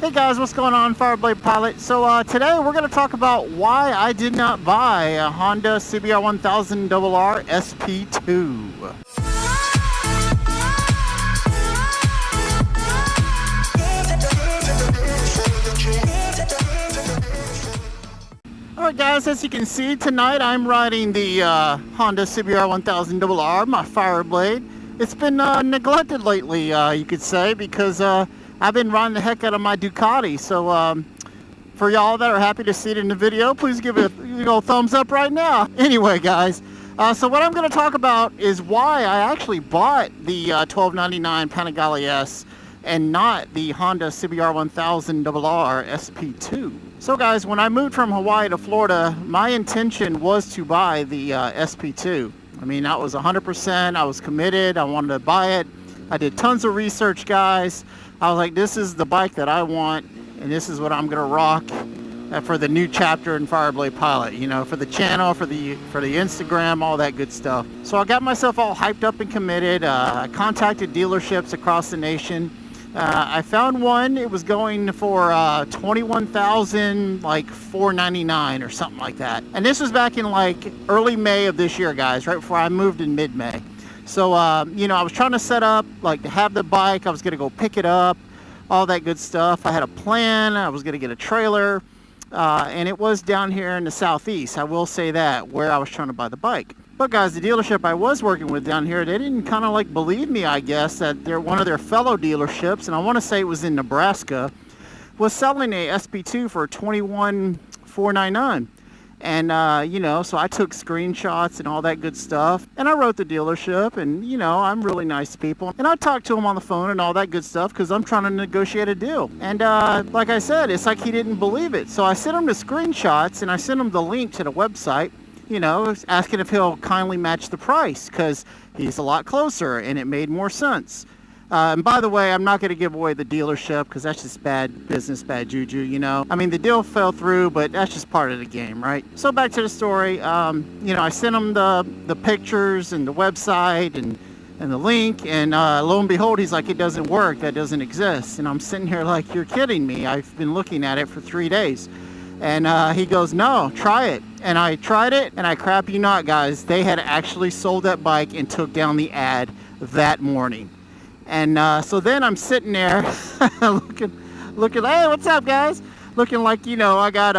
Hey guys, what's going on, Fireblade Pilot? So today we're going to talk about why I did not buy a Honda CBR1000RR SP2. Alright guys, as you can see tonight I'm riding the Honda CBR1000RR, my Fireblade. It's been neglected lately, you could say, because I've been riding the heck out of my Ducati. So for y'all that are happy to see it in the video, please give it a thumbs up right now. Anyway guys, so what I'm going to talk about is why I actually bought the $1299 Panigale S and not the Honda CBR1000RR SP2. So guys, when I moved from Hawaii to Florida, my intention was to buy the SP2. I mean, that was 100%. I was committed. I wanted to buy it. I did tons of research, guys. I was like, this is the bike that I want, and this is what I'm gonna rock for the new chapter in Fireblade Pilot. You know, for the channel, for the Instagram, all that good stuff. So I got myself all hyped up and committed. I contacted dealerships across the nation. I found one. It was going for $21,499 or something like that. And this was back in like early May of this year, guys, right before I moved in mid-May. So, you know, I was trying to set up, like, to have the bike. I was going to go pick it up, all that good stuff. I had a plan. I was going to get a trailer. And it was down here in the southeast, I will say that, where I was trying to buy the bike. But guys, the dealership I was working with down here, they didn't kind of like believe me, I guess, that they're one of their fellow dealerships, and I want to say it was in Nebraska, was selling a SP2 for $21,499. And, you know, so I took screenshots and all that good stuff. And I wrote the dealership, and, you know, I'm really nice to people. And I talked to him on the phone and all that good stuff because I'm trying to negotiate a deal. And, like I said, it's like he didn't believe it. So I sent him the screenshots, and I sent him the link to the website, you know, asking if he'll kindly match the price because he's a lot closer and it made more sense. And by the way, I'm not going to give away the dealership because that's just bad business, bad juju, you know. I mean, the deal fell through, but that's just part of the game, right? So back to the story. You know, I sent him the pictures and the website and the link, and lo and behold, he's like, it doesn't work. That doesn't exist. And I'm sitting here like, you're kidding me. I've been looking at it for 3 days. And he goes, no, try it. And I tried it, and I crap you not, guys. They had actually sold that bike and took down the ad that morning. And so then I'm sitting there looking, hey, what's up, guys? Looking like, you know, I got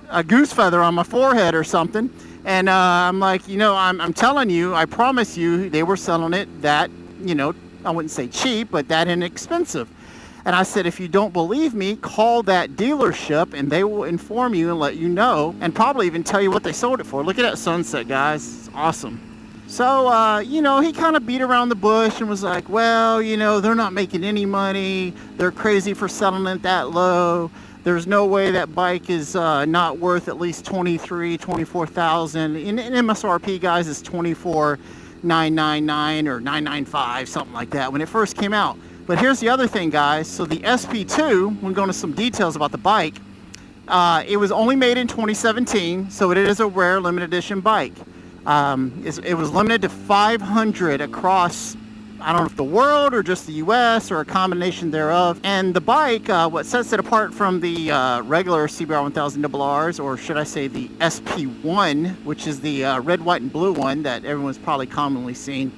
a goose feather on my forehead or something. And I'm like, you know, I'm telling you, I promise you, they were selling it that, you know, I wouldn't say cheap, but that inexpensive. And I said, if you don't believe me, call that dealership and they will inform you and let you know and probably even tell you what they sold it for. Look at that sunset, guys. It's awesome. So, you know, he kind of beat around the bush and was like, well, you know, they're not making any money. They're crazy for selling it that low. There's no way that bike is not worth at least $24,000. In MSRP, guys, is $24,999 or $995, something like that when it first came out. But here's the other thing, guys. So the SP2, we're going to some details about the bike. It was only made in 2017, so it is a rare limited edition bike. It was limited to 500 across, I don't know if the world or just the US or a combination thereof. And the bike, what sets it apart from the regular CBR1000RRs, or should I say the SP1, which is the red, white, and blue one that everyone's probably commonly seen.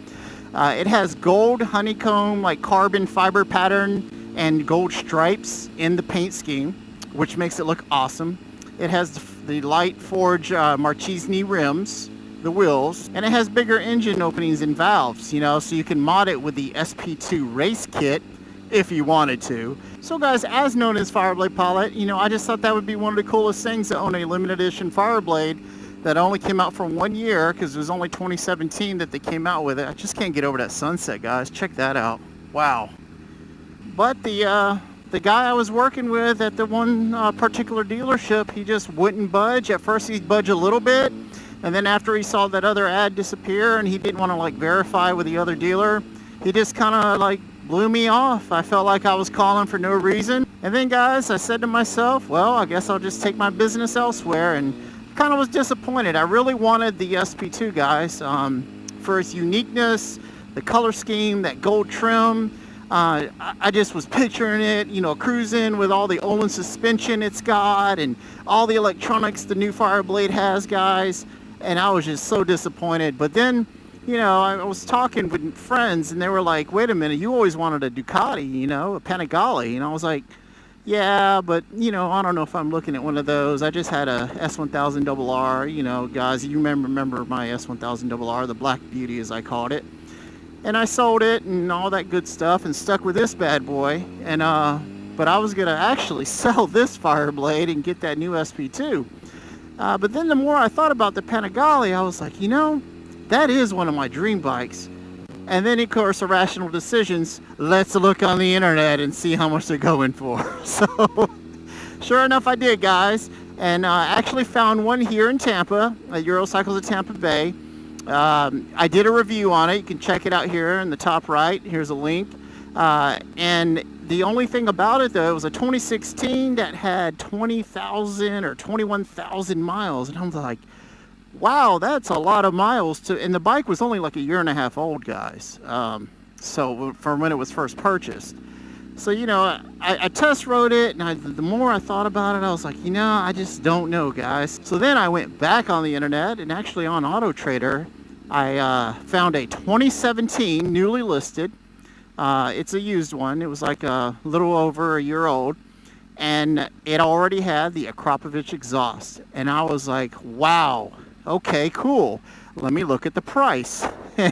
It has gold honeycomb, like carbon fiber pattern and gold stripes in the paint scheme, which makes it look awesome. It has the light forge Marchesini rims, the wheels, and it has bigger engine openings and valves, you know, so you can mod it with the SP2 race kit if you wanted to. So guys, as known as Fireblade Pilot, you know, I just thought that would be one of the coolest things to own a limited edition Fireblade that only came out for 1 year because it was only 2017 that they came out with it. I just can't get over that sunset, guys. Check that out. Wow. But the guy I was working with at the one particular dealership, he just wouldn't budge. At first he'd budge a little bit, and then after he saw that other ad disappear and he didn't want to like verify with the other dealer, he just kind of like blew me off. I felt like I was calling for no reason. And then guys, I said to myself, well, I guess I'll just take my business elsewhere, and kind of was disappointed. I really wanted the SP2, guys, for its uniqueness, the color scheme, that gold trim. I just was picturing it, you know, cruising with all the Olin suspension it's got and all the electronics the new Fireblade has, guys. And I was just so disappointed. But then, you know, I was talking with friends and they were like, wait a minute, you always wanted a Ducati, you know, a Panigale. And I was like, yeah, but, you know, I don't know if I'm looking at one of those. I just had a S1000RR, you know, guys, you remember my S1000RR, the Black Beauty as I called it. And I sold it and all that good stuff and stuck with this bad boy. And but I was going to actually sell this Fireblade and get that new SP2. But then the more I thought about the Panigale, I was like, you know, that is one of my dream bikes. And then, of course, Irrational Decisions, let's look on the internet and see how much they're going for. So, sure enough, I did, guys. And I actually found one here in Tampa, at Eurocycles of Tampa Bay. I did a review on it. You can check it out here in the top right. Here's a link. And the only thing about it, though, it was a 2016 that had 20,000 or 21,000 miles. And I was like, wow, that's a lot of miles to, and the bike was only like a year and a half old, guys. So from when it was first purchased. So, you know, I test rode it, and the more I thought about it, I was like, you know, I just don't know, guys. So then I went back on the internet, and actually on Auto Trader, I found a 2017 newly listed. It's a used one. It was like a little over a year old. And it already had the Akrapovic exhaust. And I was like, wow. Okay, cool. Let me look at the price.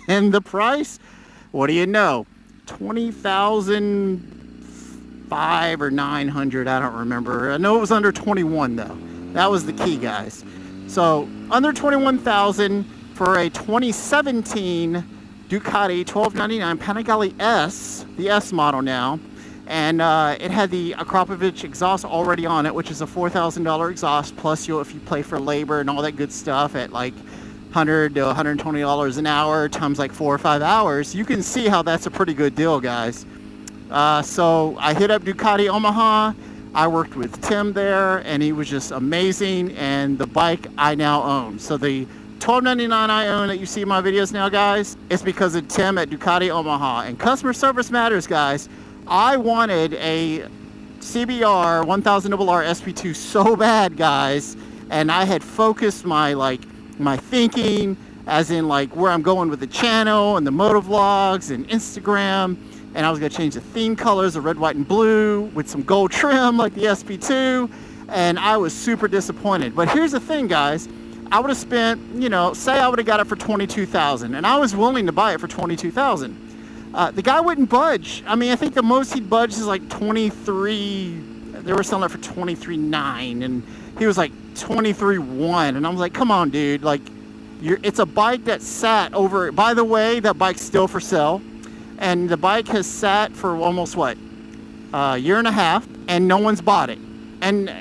And the price, what do you know? 20,500 or 900, I don't remember. I know it was under 21 though. That was the key, guys. So under 21,000 for a 2017 Ducati 1299 Panigale S, the S model now. And it had the Akrapovic exhaust already on it, which is a $4,000 exhaust, plus if you pay for labor and all that good stuff at like $100 to $120 an hour times like 4 or 5 hours, you can see how that's a pretty good deal, guys. So I hit up Ducati Omaha. I worked with Tim there, and he was just amazing, and the bike I now own. So the 1299 I own that you see in my videos now, guys, it's because of Tim at Ducati Omaha. And customer service matters, guys. I wanted a CBR1000RR SP2 so bad, guys, and I had focused my thinking as in like where I'm going with the channel and the motovlogs and Instagram, and I was gonna change the theme colors of red, white, and blue with some gold trim like the SP2, and I was super disappointed. But here's the thing, guys, I would have spent, you know, say I would have got it for 22,000, and I was willing to buy it for 22,000. The guy wouldn't budge. I mean, I think the most he'd budge is like 23. They were selling it for 23.9, and he was like 23.1, and I was like, come on, dude. Like, it's a bike that sat over. By the way, that bike's still for sale, and the bike has sat for almost what, a year and a half, and no one's bought it. And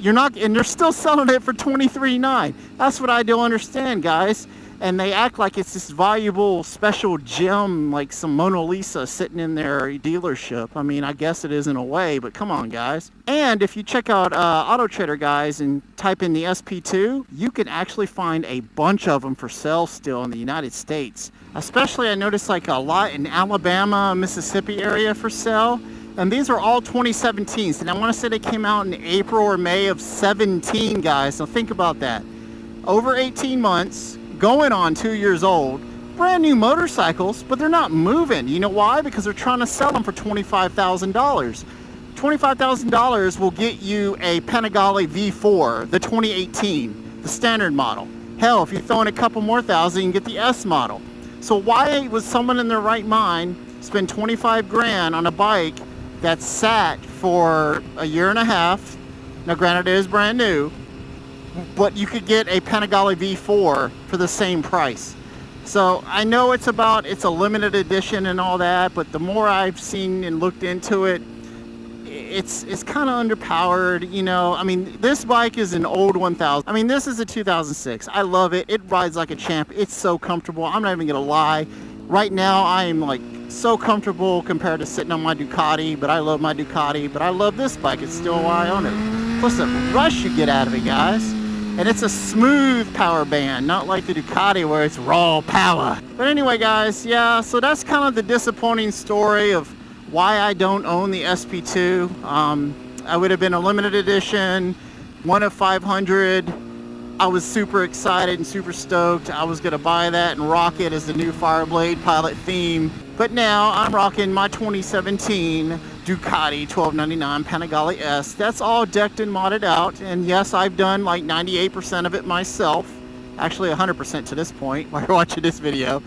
they're still selling it for 23.9. That's what I don't understand, guys. And they act like it's this valuable special gem, like some Mona Lisa sitting in their dealership. I mean, I guess it is in a way, but come on, guys. And if you check out Auto Trader, guys, and type in the SP2, you can actually find a bunch of them for sale still in the United States. Especially, I noticed like a lot in Alabama, Mississippi area for sale. And these are all 2017s. And I want to say they came out in April or May of 17, guys. So think about that. Over 18 months. Going on 2 years old, brand new motorcycles, but they're not moving. You know why? Because they're trying to sell them for $25,000. $25,000 will get you a Panigale V4, the 2018, the standard model. Hell, if you throw in a couple more thousand, you can get the S model. So why would someone in their right mind spend 25 grand on a bike that sat for a year and a half? Now, granted, it is brand new, but you could get a Panigale V4 for the same price. So I know it's a limited edition and all that, but the more I've seen and looked into it, it's kind of underpowered, you know. I mean, this bike is an old 1000. I mean, this is a 2006. I love it. It rides like a champ. It's so comfortable. I'm not even gonna lie. Right now, I am like so comfortable compared to sitting on my Ducati, but I love my Ducati, but I love this bike. It's still why I own it. Plus the rush you get out of it, guys. And it's a smooth power band, not like the Ducati where it's raw power. But anyway, guys, yeah, so that's kind of the disappointing story of why I don't own the SP2. I would have been a limited edition, one of 500. I was super excited and super stoked. I was gonna buy that and rock it as the new Fireblade Pilot theme. But now I'm rocking my 2017 Ducati 1299 Panigale S. That's all decked and modded out. And yes, I've done like 98% of it myself. Actually 100% to this point while you're watching this video.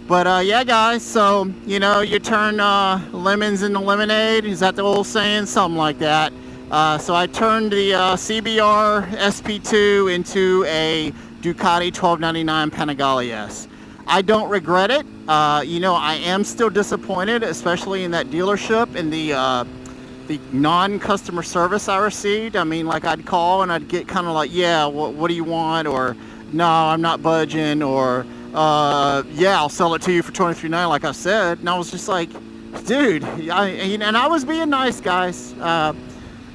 But yeah guys, so you know, you turn lemons into lemonade. Is that the old saying? Something like that. So I turned the CBR SP2 into a Ducati 1299 Panigale S. I don't regret it. You know, I am still disappointed, especially in that dealership and the non-customer service I received. I mean, like I'd call and I'd get kind of like, yeah, what do you want? Or no, I'm not budging. Or yeah, I'll sell it to you for $23.99, like I said. And I was just like, dude, and I was being nice, guys.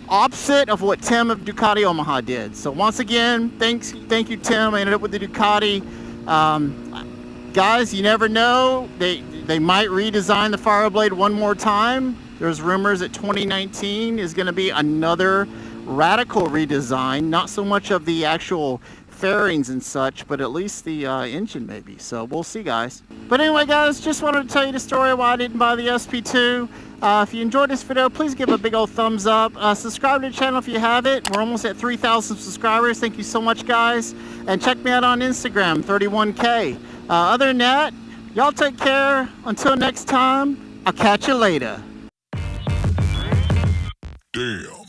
Opposite of what Tim of Ducati Omaha did. So once again, thank you, Tim. I ended up with the Ducati. Guys, you never know. They might redesign the Fireblade one more time. There's rumors that 2019 is going to be another radical redesign. Not so much of the actual fairings and such, but at least the engine maybe. So we'll see, guys. But anyway, guys, just wanted to tell you the story why I didn't buy the SP2. If you enjoyed this video, please give a big old thumbs up. Subscribe to the channel if you haven't. We're almost at 3,000 subscribers. Thank you so much, guys. And check me out on Instagram, 31K. Other than that, y'all take care. Until next time, I'll catch you later. Damn.